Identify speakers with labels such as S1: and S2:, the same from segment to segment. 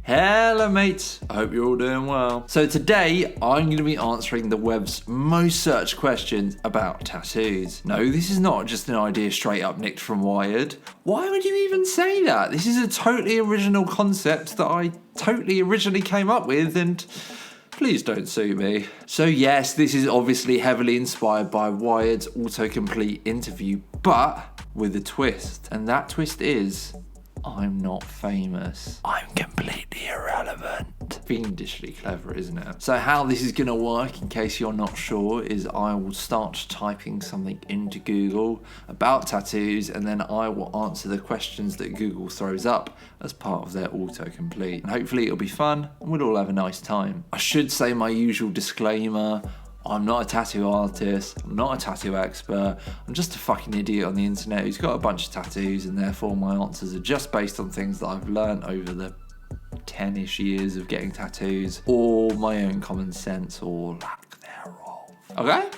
S1: Hello mates, I hope you're all doing well. So today I'm going to be answering the web's most searched questions about tattoos. No, this is not just an idea straight up nicked from Wired. Why would you even say that? This is a totally original concept that I totally originally came up with, and please don't sue me. So yes, this is obviously heavily inspired by Wired's autocomplete interview, but with a twist. And that twist is, I'm not famous. I'm completely irrelevant. Fiendishly clever, isn't it? So how this is going to work, in case you're not sure, is I will start typing something into Google about tattoos, and then I will answer the questions that Google throws up as part of their autocomplete. And hopefully it'll be fun, and we'll all have a nice time. I should say my usual disclaimer. I'm not a tattoo artist, I'm not a tattoo expert, I'm just a fucking idiot on the internet who's got a bunch of tattoos, and therefore my answers are just based on things that I've learnt over the 10-ish years of getting tattoos, or my own common sense or lack thereof. Okay?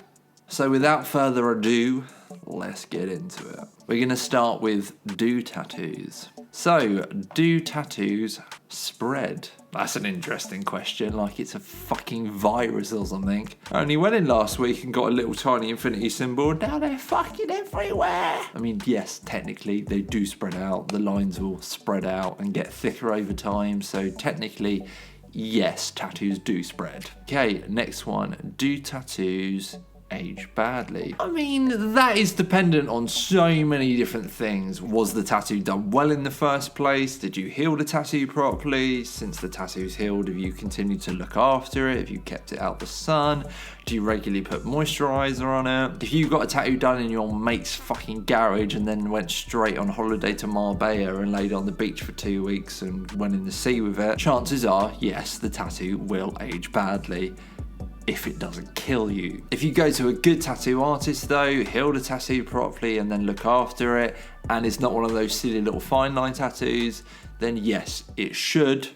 S1: So without further ado, let's get into it. We're gonna start with, do tattoos? So, do tattoos spread? That's an interesting question, like it's a fucking virus or something. I only went in last week and got a little tiny infinity symbol, now they're fucking everywhere. I mean, yes, technically they do spread out. The lines will spread out and get thicker over time, so technically, yes, tattoos do spread. Okay, next one. Do tattoos age badly? I mean, that is dependent on so many different things. Was the tattoo done well in the first place? Did you heal the tattoo properly? Since the tattoo's healed, have you continued to look after it? Have you kept it out the sun? Do you regularly put moisturizer on it? If you got a tattoo done in your mate's fucking garage and then went straight on holiday to Marbella and laid on the beach for 2 weeks and went in the sea with it, chances are, yes, the tattoo will age badly, if it doesn't kill you. If you go to a good tattoo artist though, heal the tattoo properly and then look after it, and it's not one of those silly little fine line tattoos, then yes, it should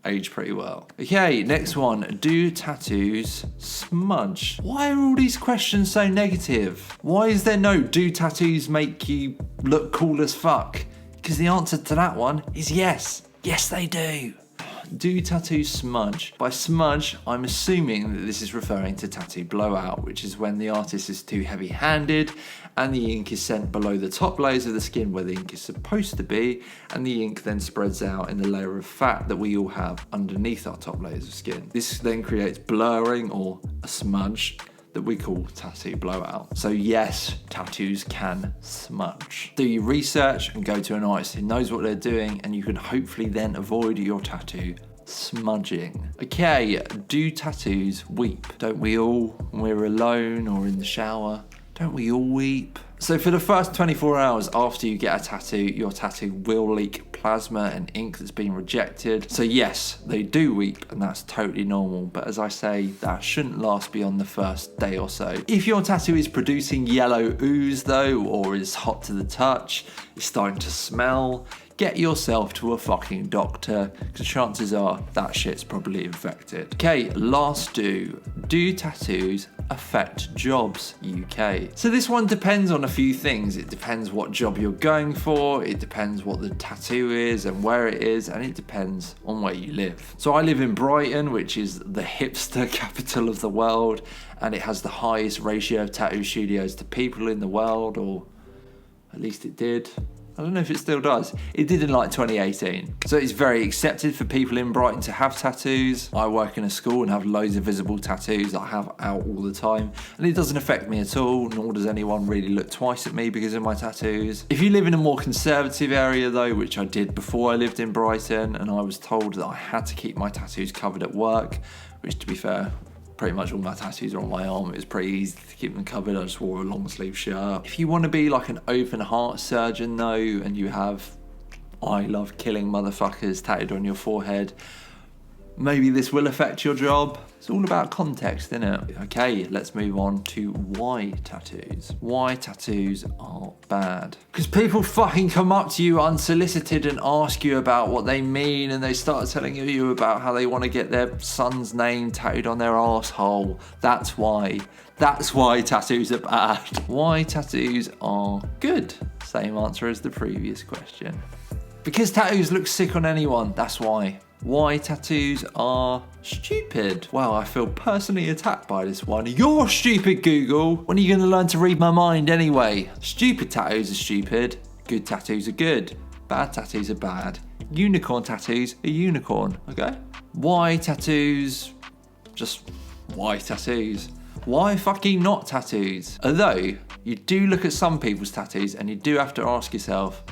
S1: age pretty well. Okay, next one. Do tattoos smudge? Why are all these questions so negative? Why is there no do tattoos make you look cool as fuck? Because the answer to that one is yes. Yes, they do. Do tattoos smudge? By smudge, I'm assuming that this is referring to tattoo blowout, which is when the artist is too heavy-handed and the ink is sent below the top layers of the skin where the ink is supposed to be, and the ink then spreads out in the layer of fat that we all have underneath our top layers of skin. This then creates blurring, or a smudge, that we call tattoo blowout. So yes, tattoos can smudge. Do your research and go to an artist who knows what they're doing, and you can hopefully then avoid your tattoo smudging. Okay, do tattoos weep? Don't we all, when we're alone or in the shower? Don't we all weep? So for the first 24 hours after you get a tattoo, your tattoo will leak plasma and ink that's been rejected. So yes, they do weep, and that's totally normal. But as I say, that shouldn't last beyond the first day or so. If your tattoo is producing yellow ooze though, or is hot to the touch, is starting to smell, get yourself to a fucking doctor, because chances are that shit's probably infected. Okay, last do. Do tattoos affect jobs? UK. So this one depends on a few things. It depends what job you're going for, it depends what the tattoo is and where it is, and it depends on where you live. So I live in Brighton, which is the hipster capital of the world, and it has the highest ratio of tattoo studios to people in the world, or at least it did. I don't know if it still does. It did in like 2018. So it's very accepted for people in Brighton to have tattoos. I work in a school and have loads of visible tattoos that I have out all the time. And it doesn't affect me at all, nor does anyone really look twice at me because of my tattoos. If you live in a more conservative area though, which I did before I lived in Brighton, and I was told that I had to keep my tattoos covered at work, which to be fair, pretty much all my tattoos are on my arm. It was pretty easy to keep them covered. I just wore a long sleeve shirt. If you want to be like an open heart surgeon though, and you have "I love killing motherfuckers" tattooed on your forehead, maybe this will affect your job. It's all about context, isn't it? Okay, let's move on to why tattoos. Why tattoos are bad. Because people fucking come up to you unsolicited and ask you about what they mean, and they start telling you about how they want to get their son's name tattooed on their arsehole. That's why. That's why tattoos are bad. Why tattoos are good. Same answer as the previous question. Because tattoos look sick on anyone, that's why. Why tattoos are stupid. Wow, I feel personally attacked by this one. You're stupid, Google. When are you gonna learn to read my mind anyway? Stupid tattoos are stupid. Good tattoos are good. Bad tattoos are bad. Unicorn tattoos are unicorn, okay? Why tattoos? Just why tattoos? Why fucking not tattoos? Although, you do look at some people's tattoos and you do have to ask yourself,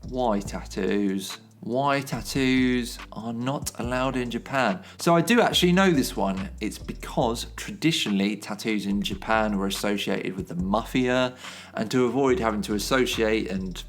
S1: why tattoos? Why tattoos are not allowed in Japan? So I do actually know this one. It's because traditionally tattoos in Japan were associated with the mafia, and to avoid having to associate and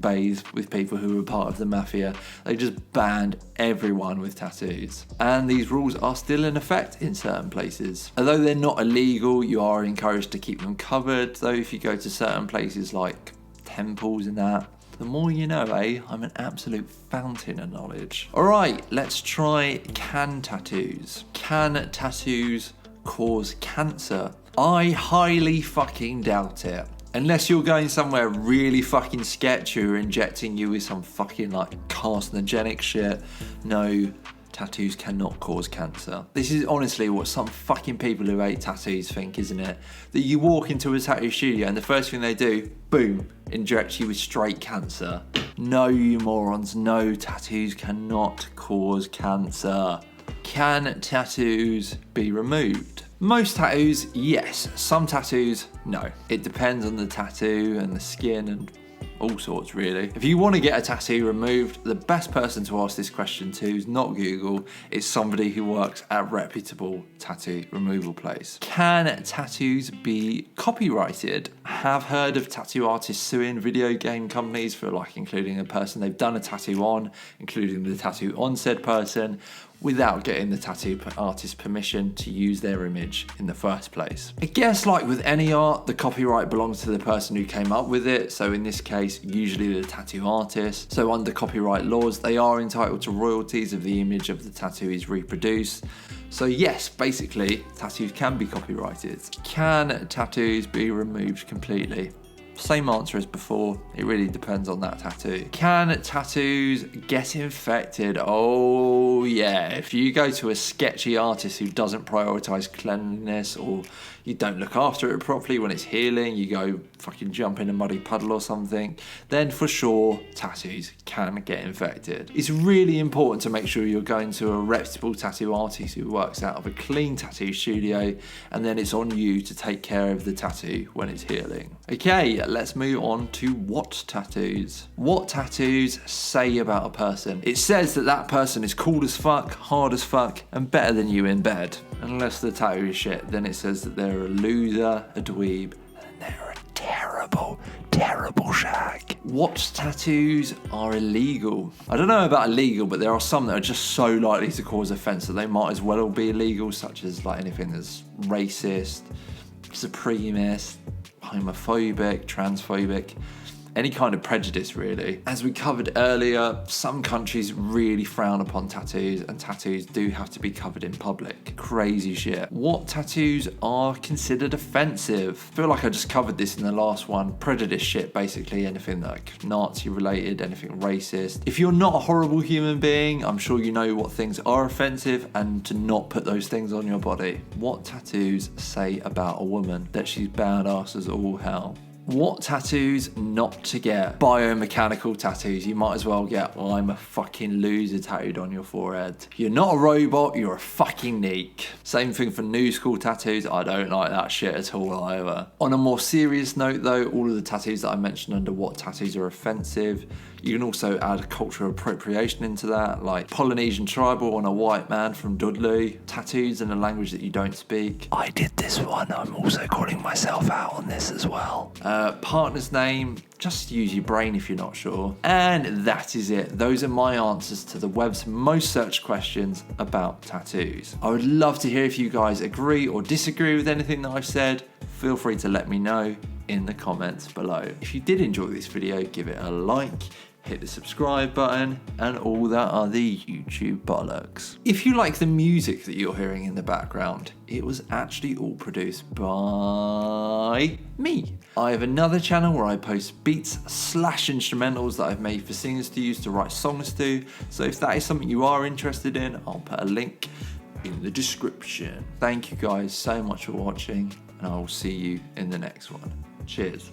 S1: bathe with people who were part of the mafia, they just banned everyone with tattoos. And these rules are still in effect in certain places. Although they're not illegal, you are encouraged to keep them covered, though if you go to certain places like temples and that, the more you know, eh? I'm an absolute fountain of knowledge. All right, let's try can tattoos. Can tattoos cause cancer? I highly fucking doubt it. Unless you're going somewhere really fucking sketchy or injecting you with some fucking like carcinogenic shit. No, tattoos cannot cause cancer. This is honestly what some fucking people who hate tattoos think, isn't it? That you walk into a tattoo studio and the first thing they do, boom, inject you with straight cancer. No, you morons, no, tattoos cannot cause cancer. Can tattoos be removed? Most tattoos, yes. Some tattoos, no. It depends on the tattoo and the skin and all sorts, really. If you want to get a tattoo removed, the best person to ask this question to is not Google, it's somebody who works at a reputable tattoo removal place. Can tattoos be copyrighted? I have heard of tattoo artists suing video game companies for like including a person they've done a tattoo on, including the tattoo on said person, without getting the tattoo artist's permission to use their image in the first place. I guess like with any art, the copyright belongs to the person who came up with it. So in this case, usually the tattoo artist. So under copyright laws, they are entitled to royalties if the image of the tattoo is reproduced. So yes, basically, tattoos can be copyrighted. Can tattoos be removed completely? Same answer as before, it really depends on that tattoo. Can tattoos get infected? Oh yeah, if you go to a sketchy artist who doesn't prioritise cleanliness or you don't look after it properly when it's healing, you go fucking jump in a muddy puddle or something, then for sure tattoos can get infected. It's really important to make sure you're going to a reputable tattoo artist who works out of a clean tattoo studio, and then it's on you to take care of the tattoo when it's healing. Okay, let's move on to what tattoos. What tattoos say about a person? It says that that person is cool as fuck, hard as fuck, and better than you in bed. Unless the tattoo is shit, then it says that they're a loser, a dweeb, and they're a terrible shag. What tattoos are illegal? I don't know about illegal, but there are some that are just so likely to cause offence that they might as well be illegal, such as like anything that's racist, supremacist, homophobic, transphobic, any kind of prejudice really. As we covered earlier, some countries really frown upon tattoos, and tattoos do have to be covered in public. Crazy shit. What tattoos are considered offensive? I feel like I just covered this in the last one. Prejudice shit, basically anything like Nazi related, anything racist. If you're not a horrible human being, I'm sure you know what things are offensive and to not put those things on your body. What tattoos say about a woman? That she's badass as all hell. What tattoos not to get? Biomechanical tattoos. You might as well get I'm a fucking loser tattooed on your forehead. You're not a robot, you're a fucking neek. Same thing for new school tattoos. I don't like that shit at all either. On a more serious note though, all of the tattoos that I mentioned under what tattoos are offensive, you can also add cultural appropriation into that, like Polynesian tribal on a white man from Dudley, tattoos in a language that you don't speak. I did this one, I'm also calling myself out on this as well. Partner's name, just use your brain if you're not sure. And that is it. Those are my answers to the web's most searched questions about tattoos. I would love to hear if you guys agree or disagree with anything that I've said. Feel free to let me know in the comments below. If you did enjoy this video, give it a like. hit the subscribe button, and all that other YouTube bollocks. If you like the music that you're hearing in the background, it was actually all produced by me. I have another channel where I post beats/instrumentals that I've made for singers to use to write songs to, so if that is something you are interested in, I'll put a link in the description. Thank you guys so much for watching, and I will see you in the next one. Cheers.